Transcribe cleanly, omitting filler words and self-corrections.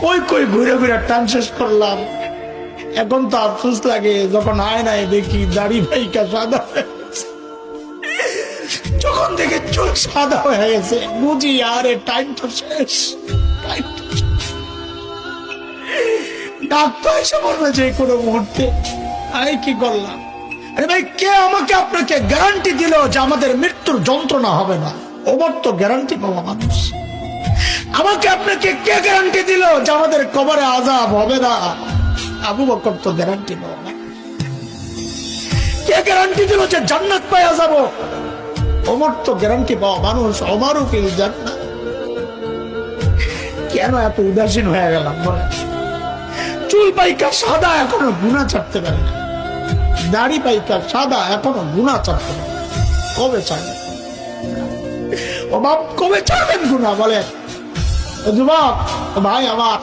কই কই ঘুরে ঘুরে টান শেষ করলাম। এখন তো আফসোস লাগে যখন আয়নায় দেখি দাড়ি ভাইকা সাদা হয়ে গেছে। যখন দেখে চোখ সাদা হয়ে গেছে বুঝি আরে টাইম তো শেষ, টাইম তো শেষ। ডাক্তার এসে বলবে যে কোনো মুহূর্তে। আমি কি করলাম? আরে ভাই, কে আমাকে আপনাকে গ্যারান্টি দিল যে আমাদের মৃত্যুর যন্ত্রণা হবে না? ওমর তো গ্যারান্টি পাওয়া মানুষ। আমাকে আপনাকে কে গ্যারান্টি দিল যে আমাদের কবরে আযাব হবে না? আবু বকর তো গ্যারান্টি পাওয়া না। কে গ্যারান্টি দিল যে জান্নাত পাওয়া যাব? ওমর তো গ্যারান্টি পাওয়া মানুষ। ওমরও ফিল জান্নাত। কেন এত উদাসীন হয়ে গেলাম বলে? চুল পাইকা সাদা এখনো গুনাহ ছাড়তে পারে না, দাড়ি পাইকা সাদা এখনো গুনাহ ছাড়তে পারে। কবে ছাড়বেন? ও বাপ, কবে ছাড়বেন গুনাহ বলেন? যুবক ভাই আমার,